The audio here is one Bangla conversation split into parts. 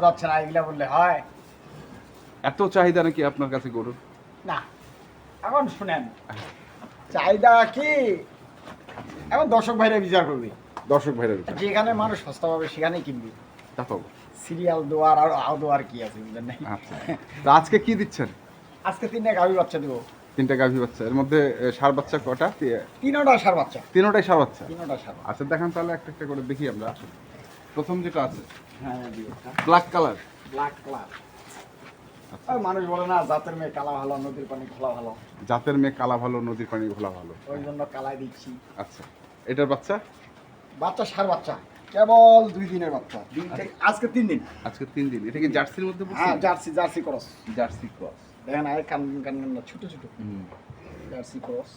যাচ্ছে না এগুলা বললে হয়? এত চাহিদা নাকি আপনার কাছে গরুর? না, এখন শুনেন চাহিদা কি, এখন দর্শক ভাইরা বিচার করবে। দর্শক ভাইরা বিচার। যেখানে মানুষ সস্তা পাবে সেখানেই কিনবি। তা তো। সিরিয়াল দোয়ার আর আও দোয়ার কি আছে বুঝলেন নাই? আচ্ছা। তো আজকে কি দিচ্ছেন? আজকে 3টা গাভী বাচ্চা দেবো। 3টা গাভী বাচ্চা। এর মধ্যে ষাঁড় বাচ্চা কটা? 3টা ষাঁড় বাচ্চা। 3টাই ষাঁড় বাচ্চা। 3টা ষাঁড়। আচ্ছা দেখান তাহলে একটা একটা করে দেখি আমরা। প্রথম যেটা আছে হ্যাঁ দিও। Black colour. Black colour. আর মানুষ বলে না জাতের মেয়ে কালা ভালো, নদীর পানি ঘোলা ভালো। জাতের মেয়ে কালা ভালো, নদীর পানি ঘোলা ভালো। ওই জন্য কালাই দিচ্ছি। আচ্ছা। এটার বাচ্চা? বাচ্চা ষাঁড় বাচ্চা। কেবল 2 দিনের বাচ্চা। আজকে 3 দিন। আজকে 3 দিন। এটা কি জার্সির মধ্যে পড়ছে? হ্যাঁ জার্সি ক্রস। Jersey cross. দেখেন আগে কান না ছোট ছোট। Jersey cross.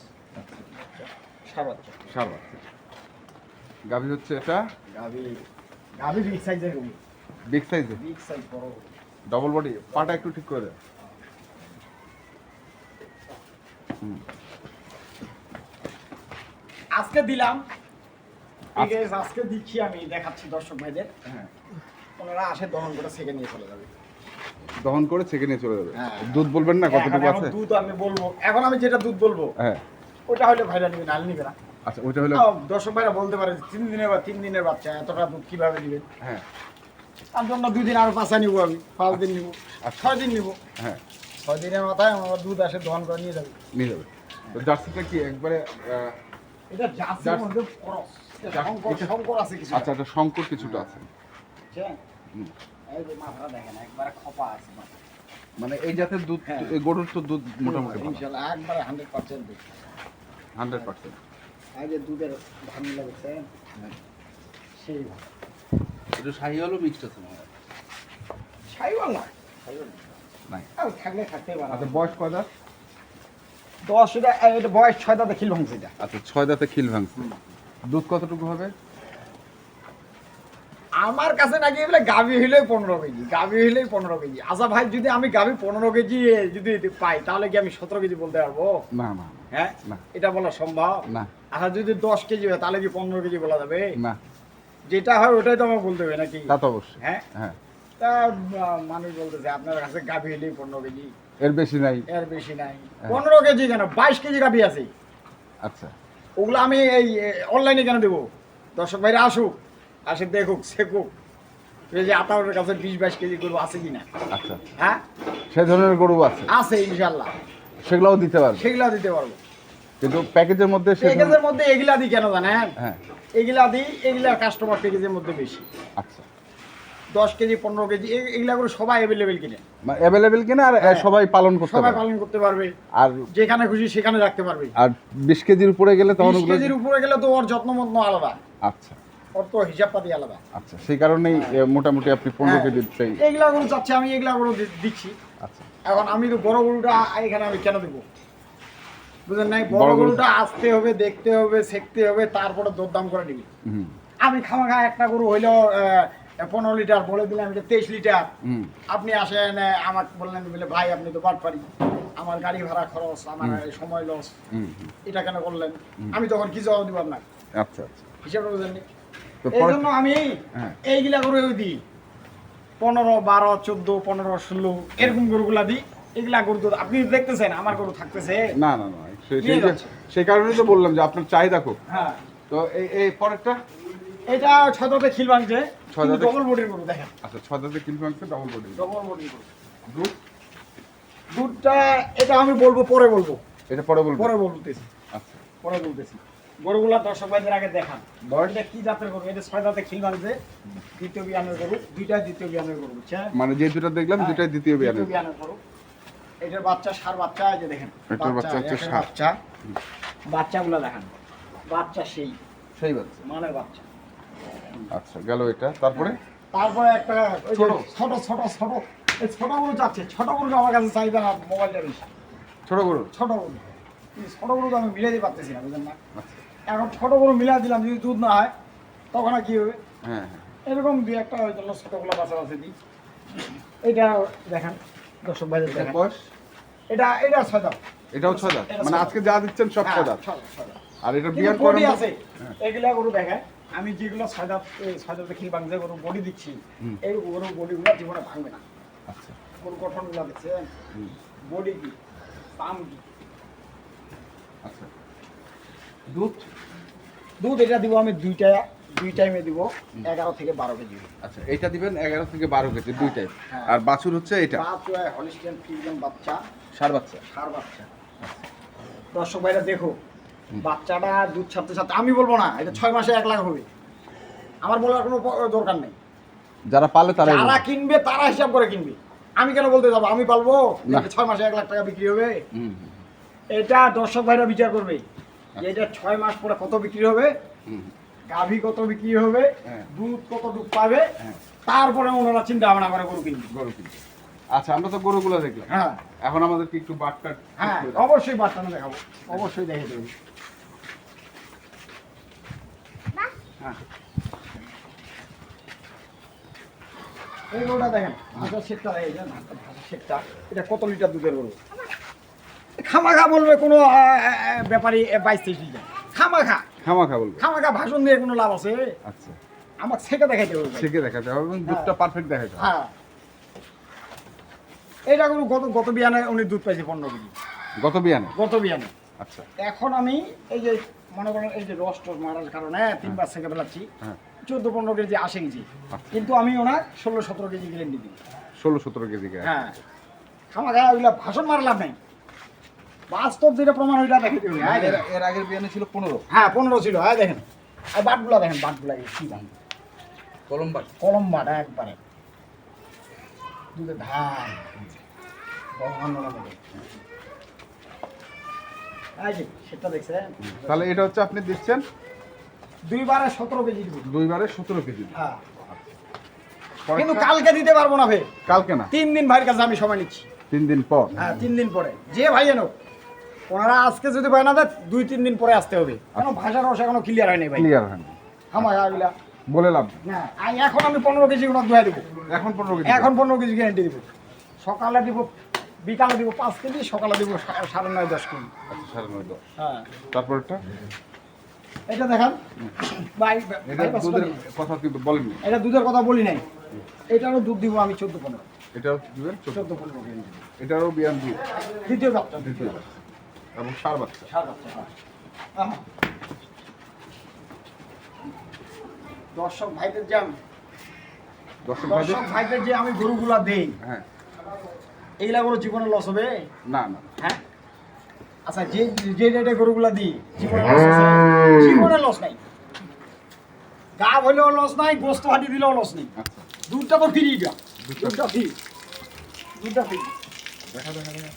ষাঁড় বাচ্চা। ষাঁড় বাচ্চা। গাভী হচ্ছে এটা? গাভী বিগ সাইজের গরু। বিগ সাইজে? বিগ সাইজ বড়। Double body. পাটা একটু ঠিক করে দেন। আজকে দিলাম। আজকে দিচ্ছি আমি, দেখাচ্ছি দর্শক ভাইদের। হ্যাঁ। ওনারা আসে দহন করে সেকে নিয়ে চলে যাবে। দহন করে ছেঁকে নিয়ে চলে যাবে। হ্যাঁ। দুধ বলবেন না কতটুকু এখন আছে? দুধ আমি বলবো, এখন আমি যেটা দুধ বলবো হ্যাঁ। ওটা হলে ভাইরা নিবে, নাহলে নিবে না। আচ্ছা ওইটা হলো। দর্শক ভাইরা বলতে পারে 3 দিনের বাচ্চা এতটা দুধ কিভাবে দিবেন? হ্যাঁ। তার জন্য 2 দিন আরো পাঁচা নিবো আমি, 5 দিন নিবো, 6 দিন নিবো। হ্যাঁ। 6 দিনের মাথায় আমার দুধ আসে দহন করে নিয়ে যাবে। নিয়ে যাবে। তো জার্সিটা কি একবারে এটা জার্সির মধ্যে ক্রস। শঙ্কর আছে কিছু। আচ্ছা এটা সংকর কিছুটা আছে। বুঝছেন? এই যে মাথাটা দেখেন একবারে খোপা আছে মাথা। মানে এই জাতের দুধ হ্যাঁ। এই গরুর তো দুধ মোটামুটি ভালো। ইনশাআল্লাহ একবারে 100% দুধ। 100%। এই যে দুধের ধানি লাগছে সেই ভালো। এটা শাহিওয়ালও মিক্সড আছে মনে হয়। শাইওয়াল না, শাইওয়াল নাই। আর থাকলে থাকতে পারে। আচ্ছা বয়স কয় দাঁত? 10 এটা বয়স 6 দাঁতে খিল ভাঙছে এটা। আচ্ছা 6 দাঁতে খিল ভাঙছে। দুধ কতটুকু হবে? আমার কাছে নাকি বলে গাভী হইলেই 15 কেজি, গাভী হইলেই 15 কেজি। আচ্ছা ভাই যদি আমি গাভী 15 কেজি যদি পাই তাহলে কি আমি 17 কেজি বলতে পারবো? না না হ্যাঁ না। এটা বলা সম্ভব না। আচ্ছা যদি 10 কেজি হয় তাহলে কি 15 কেজি বলা যাবে? না। যেটা হয় ওটাই তো আমার বলতে হবে নাকি? তা তো অবশ্যই। হ্যাঁ হ্যাঁ। তা মানুষ বলতেছে আপনার কাছে গাভী হইলেই 15 কেজি, এর বেশি নাই। এর বেশি নাই। 15 কেজি কেন, 22 কেজি গাভী আছে। আচ্ছা। ওগুলো আমি এই অনলাইনে কেন দেবো? দর্শক ভাইরা আসুক, আসে দেখুক শেখুক এই যে আপনার কাছে 20-22 কেজি গরু আছে কিনা। আচ্ছা। হ্যাঁ সেই ধরনের গরু আছে? আছে ইনশাল্লাহ, সেগুলোও দিতে পারবে? সেগুলা দিতে পারবো। কিন্তু প্যাকেজের মধ্যে প্যাকেজের মধ্যে এগুলা দিই কেন জানেন? হ্যাঁ। এগুলা দিই, এগুলা কাস্টমার প্যাকেজের মধ্যে বেশি। আচ্ছা। 10 কেজি 15 কেজি এগুলা করে সবাই অ্যাভেলেবেল কিনে। অ্যাভেলেবেল কিনা আর সবাই পালন করতে সবাই পারবে। পালন করতে পারবে আর যেখানে খুশি সেখানে রাখতে পারবে। আর 20 কেজির উপরে গেলে তখন 20 কেজির উপরে গেলে তো ওর যত্ন আলাদা। আচ্ছা। ওর তো হিসাব পাতি আলাদা। আচ্ছা সেই কারণেই মোটামুটি আপনি 15 কেজি চাই। এগুলা গরু চাচ্ছি আমি, এগুলা গরু দিচ্ছি। আচ্ছা। এখন আমি তো বড় গরুটা এখানে আমি কেন দেবো বুঝলেন নাই? বড় গরুটা আসতে হবে, দেখতে হবে, শেখতে হবে, তারপরে দরদাম করে নিবি। আমি খামাখা একটা গরু হইলো 15 লিটার বলে দিলাম এটা 23 লিটার। আপনি আসেন আমাকে বললেন বলে ভাই আপনি তো বাটপারি, আমার গাড়ি ভাড়া খরচ, আমার সময় লস, এটা কেন করলেন? আমি তখন কি জবাব দিব আপনার? আচ্ছা আচ্ছা। হিসাবটা বুঝলেন? এই জন্য আমি এইগুলা গরু দিই 15, 12, 14, 15, 16 এরকম গরুগুলা দিই। এগুলা গরু তো আপনি দেখতেছেন আমার গরু থাকতেছে না না না, সেই কারণেই তো বললাম যে আপনার চাহিদা খুব। হ্যাঁ। তো এই পরেরটা এটা 6 দাঁতে খিল ভাঙছে, ডবল বডির গরু দেখেন। আচ্ছা 6 দাঁতে খিল ভাঙছে, ডবল বডির গরু। দুধটা এটা আমি বলবো পরে বলবো। এটা পরে বলবো? পরে বলতেছি। আচ্ছা পরে বলতেছি। গরুগুলা দর্শক ভাইদের আগে দেখান। এটা কি জাতের গরু? এটা 6 দাঁতে খিল ভাঙছে, দ্বিতীয় বিয়ানের গরু, দুইটা দ্বিতীয় বিয়ানের গরু, বুঝছেন? মানে যে দুটো দেখলাম দুটাই দ্বিতীয় বিয়ানের গরু। এটার বাচ্চা ষাঁড় বাচ্চা, এই যে দেখেন এটার বাচ্চা হচ্ছে ষাঁড় বাচ্চা। বাচ্চাগুলো দেখেন, বাচ্চা সেই বাচ্চা মানের বাচ্চা। আচ্ছা গেল এটা। তারপরে একটা ছোট ছোট ছোট ছোট এই ছোট গরু চাচ্ছে। ছোট গরু আমার কাছে চাইবে না, মোবাইলটা বেশি। ছোট গরু ছোট গরু এই ছোট গরু তো আমি মিলাই দিতে পারতেছি না, বুঝলেন না? আচ্ছা। এখন ছোট গরু মিলাই দিলাম, যদি দুধ না হয় তখন আর কি হবে? হ্যাঁ হ্যাঁ। এরকম দুই একটা ওই জন্য ছোটগুলো বাচ্চা দিই। এটা দেখেন দর্শক ভাইদের দেখেন, বয়স এটা 6 দাঁত। এটাও 6 দাঁত, মানে আজকে যা দিচ্ছেন সব 6 দাঁত। আর এটা বিয়ান কোডি আছে এগুলা গরু দেখেন আমি যেগুলো ছয় দাঁত দেখি বাংলা গরু বডি দিচ্ছি, হুম। এই গরু বডিগুলো জীবনে ভাঙবে না। আচ্ছা গরু গঠনগুলো দেখছেন, বডি কি, পাম কি। আচ্ছা দুধ দুধ এটা দিব আমি দুই টাইমে দিব 11 থেকে 12 কেজি। আচ্ছা এইটা দিবেন 11 থেকে 12 কেজি দুইটাই। হ্যাঁ। আর বাছুর হচ্ছে এটা হলিস্টিয়ান ফ্রিজিয়ান বাচ্চা, ষাঁড় বাচ্চা। ষাঁড় বাচ্চা। দর্শক ভাইরা দেখো, বাচ্চাটা দুধ ছাড়তে ছাড়তে, আমি বলবো না এটা 6 মাসে 1 লাখ হবে, আমার বলার কোনো দরকার নেই। যারা পালে তারা যারা কিনবে তারা হিসাব করে কিনবে, আমি কেন বলতে যাবো আমি পালবো না। 6 মাসে 1 লাখ টাকা বিক্রি হবে। এটা দর্শক ভাইরা বিচার করবে যে এটা 6 মাস পরে কত বিক্রি হবে, গাভী কত বিক্রি হবে, হ্যাঁ। দুধ কতটুক পাবে, হ্যাঁ। তারপরে ওনারা চিন্তা ভাবনা করে গরু কিনবে। গরু কিনতে। আচ্ছা আমরা তো গরুগুলো দেখলাম, হ্যাঁ এখন আমাদেরকে একটু বাটটা হ্যাঁ অবশ্যই বাচ্চাটা দেখাবো, অবশ্যই দেখে দেবো। হ্যাঁ এই গরুটা দেখেন, ভাষার সেটটা দেখেছেন, ভাষার সেটটা, এটা কত লিটার দুধের গরু। খামাখা বলবে কোনো ব্যাপারী 22-23 লিটার, খামাখা খামাখা বলবো। খামাখা ভাষণ দিয়ে কোনো লাভ আছে? আচ্ছা আমাকে সেটা দেখাইতে হবে। সেকে দেখাতে হবে এবং দুধটা পারফেক্ট দেখাতে হবে। হ্যাঁ এটা কোনো গত বিয়ানে উনি দুধ পাইছে 15 কেজি, গত বিয়ানে। গত বিয়ানে। আচ্ছা এখন আমি এই যে মনে করেন এই যে রস টস মারার কারণে 3 বার থেকে ফেলাচ্ছি, হ্যাঁ 14-15 কেজি 80 কেজি, আচ্ছা। কিন্তু আমি ওনার 16-17 কেজি গ্যারেন্টি দিই। 16-17 কেজি গায়ে। হ্যাঁ খামাখা ওইগুলা ভাষণ মারলাম নাই, বাস্তব যেটা প্রমাণ ওইটা দেখে দেবে। হ্যাঁ দেখেন। এর আগের বিয়ানে ছিল 15। হ্যাঁ 15 ছিল। হ্যাঁ দেখেন, আর বাটগুলা দেখেন, বাটগুলা কি দাম, কলম বাট। কলম বাটা একবারে দুধে ধান এই যে সেটা দেখছেন, তাহলে এটা হচ্ছে আপনি দিচ্ছেন 2 বারে 17 কেজি দুধ। 2 বারে 17 কেজি। হ্যাঁ পরে কিন্তু কালকে দিতে পারবো না ভাই, কালকে না, 3 দিন ভাইয়ের কাছে আমি সময় নিচ্ছি। 3 দিন পর। হ্যাঁ 3 দিন পরে যে ভাই এনো, ওনারা আজকে যদি ভাই না দেয় 2-3 দিন পরে আসতে হবে, কারণ ভাষার রস এখনো ক্লিয়ার হয়নি ভাই। ক্লিয়ার হয় না, আমার এগুলা বলে লাভ। না, এখন আমি 15 কেজি ওনার ধুয়ে দেবো, এখন 15 কেজি। এখন 15 কেজি গ্যারেন্টি দিব। সকালে দিব, বিকালে দিব 5 কেজি, সকালে দিব 9.5-10 কেজি। আচ্ছা 9.5-10। হ্যাঁ তারপরটা এটা দেখান ভাই, এটা দুধের কথা কিন্তু বলেননি। এটা দুধের কথা বলি নাই, এটারও দুধ দিব আমি 14-15, এটাও দিবেন 14-15 কেজি। এটারও বিয়ান দুধ দ্বিতীয় বাচ্চা, দ্বিতীয় এবং ষাঁড় বাচ্চা। ষাঁড় বাচ্চা, হ্যাঁ। আহা। দর্শক ভাইদের যে আমি গরুগুলা দেই, হ্যাঁ এইগুলা গরু জীবনে লস হবে? না না হ্যাঁ আচ্ছা, যে রেটে গরুগুলা দিই জীবনে লস আছে? জীবনে লস নাই। গাব হইলেও লস নাই, গোস্ত হাঁটি দিলেও লস নেই। আচ্ছা দুধটা তো ফ্রি, দুধটা ফ্রি, দুধটা ফ্রি। দেখা দেখা দেখা।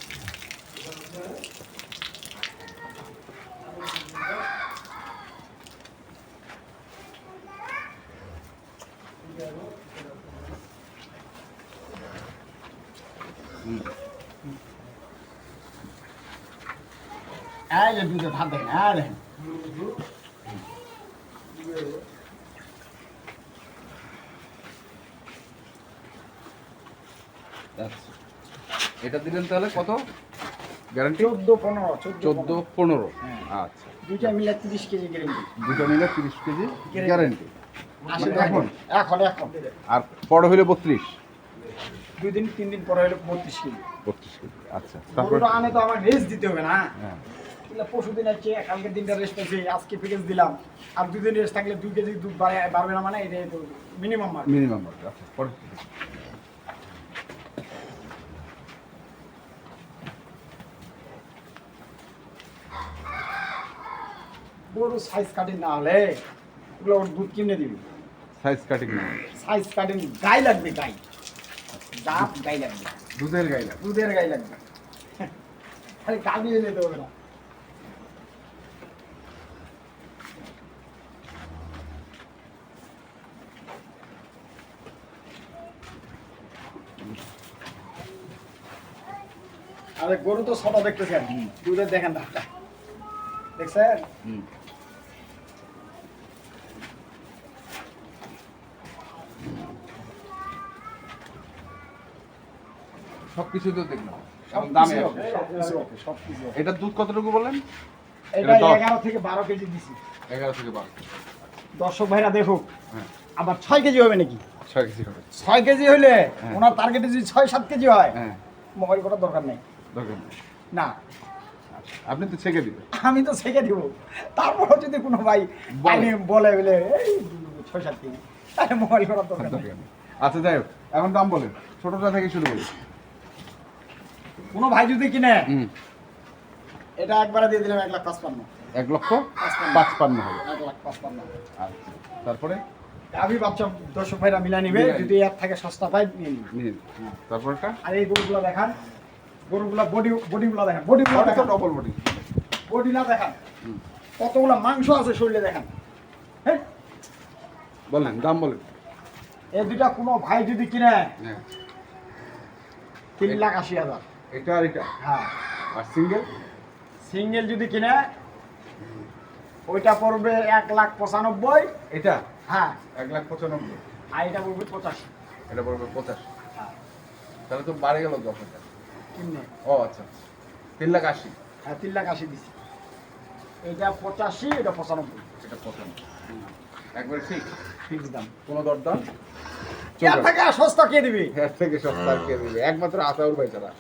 এই যে দুধে ভাত দেখেন, হ্যাঁ দেখেন, আচ্ছা এটা দিলেন তাহলে কত গ্যারান্টি? 14-15, 14-15। হ্যাঁ। আচ্ছা দুইটা মিলে 30 কেজি গ্যারেন্টি। দুটো নিলে 30 কেজি গ্যারান্টি। এখন এখন আর পরে হইলে 32 2-3 দিন পরে হলো 32 কেজি। 32 কেজি। আচ্ছা তারপর গরুটা আনে তো আমার রেস্ট দিতে হবে না? হ্যাঁ পরশু দিন আছে, কালকের দিনটা রেস্ট আছে, আজকে প্যাকেজ দিলাম, আর 2 দিন রেস্ট থাকলে 2 কেজি দুধ বাড়বে না, মানে এটাই তো মিনিমাম মার্ক। মিনিমাম। আচ্ছা পরে গরু সাইজ কাটিং না হলে ওগুলো ওর দুধ কিনে দিবি। সাইজ কাটিং না, সাইজ কাটিং গাই লাগবে, গাই দাঁত গাই লাগবে, দুধের গাইলা। দুধের গাই লাগবে, খালি কাটিয়ে যেতে হবে না। আরে গরু তো ছোট দেখতেছেন, দুধের দেখেন দাঁতটা দেখছেন। সবকিছু তো দেখলাম, সব দামে কিছু আছে। ওকে, সবকিছু ওকে, সবকিছু ওকে। এটা দুধ কতটুকু বলেন? এটা এটা 10 11 থেকে 12 কেজি দিছি। 11 থেকে 12। দর্শক ভাইরা দেখুক হ্যাঁ আবার 6 কেজি হবে নাকি 6 কেজি হবে 6 কেজি হলে হ্যাঁ। ওনার টার্গেটে যদি 6-7 কেজি হয় হ্যাঁ মোবাইল করার দরকার নেই দরকার নেই। না আচ্ছা, আপনি তো ছেঁকে দিবেন আমি তো শেখে দিব তারপরও যদি কোনো ভাই বলে। বলে বলে এই 6-7 কেজি তাহলে মোবাইল করার দরকার নেই দরকার নেই। আচ্ছা যাই হোক এখন দাম বলেন ছোটটা থেকে শুরু করি কোনো ভাই যদি কিনে হুম এটা একবারে দিয়ে দিলাম 1,55,000 1,55,000 হবে 1,55,000 আচ্ছা তারপরে আমি ভাবছি দর্শক ভাইরা মিলা নিবে মিলাই যদি এর থেকে সস্তা পাই নিয়ে নিবে নিন তারপরটা আর এই গরুগুলো দেখান গরুগুলো বডিগুলো দেখান বডিগুলো তো দেখান ডবল বডি বডিটা দেখান কতগুলো মাংস আছে শরীরে দেখান হ্যাঁ বলেন দাম বলেন এই দুইটা কোনো ভাই যদি কিনে হ্যাঁ 3,80,000 এটা আর এটা হ্যাঁ আর সিঙ্গেল সিঙ্গেল যদি কিনে ওইটা পড়বে 1,95,000 এটা হ্যাঁ 1,95,000 আর এটা পড়বে 85 এটা পড়বে 85 হ্যাঁ তাহলে তো বাড়ে গেল 10,000 কিনে ও আচ্ছা 3,80,000 হ্যাঁ 3,80,000 দিছি এটা 85 এটা 95 এটা 95 একবারে ঠিক ফিক্স দাম কোনো দরদাম এর থেকে আর সস্তা কে দিবি এর থেকে সস্তা কে দিবে একমাত্র আসাউর ভাই ছাড়া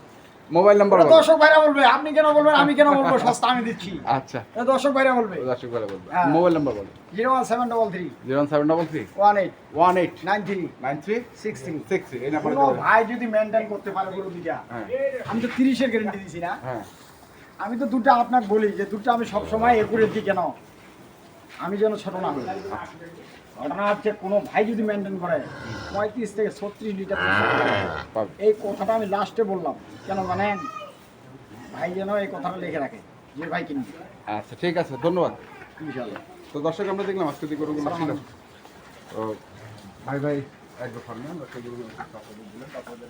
মোবাইল নাম্বার ওটা বলো দর্শক ভাইরা বলবে আপনি কেন বলবেন আমি কেন বলবো সস্তা আমি দিচ্ছি আচ্ছা এটা দর্শক ভাইরা বলবে দর্শক ভাই বলবে হ্যাঁ। মোবাইল নাম্বার বলো 01733 0733 18 18 93 93 63 63 এই নাম্বারে কোনো ভাই যদি মেনটেন করতে পারে গরু দুইটা হ্যাঁ আমি তো 30-এর গ্যারান্টি দিছি না হ্যাঁ আমি তো দুটো আপনাকে বলি যে দুটো আমি সবসময় একুরেট দিই কেন আমি যেন ছোট না হই ঘটনা হচ্ছে কোনো ভাই যদি মেনটেন করে 35 থেকে 36 লিটার দুধ পাবে। পাবে এই কথাটা আমি লাস্টে বললাম কেন জানেন ভাই যেন এই কথাটা লিখে রাখে যে ভাই কিনবে আচ্ছা ঠিক আছে ধন্যবাদ ইনশাআল্লাহ তো দর্শক আমরা দেখলাম আজকে যে গরুগুলো ছিল তো ভাই একবার ফার্মে আমরা সেই গরুগুলো দিলেন আপনাদের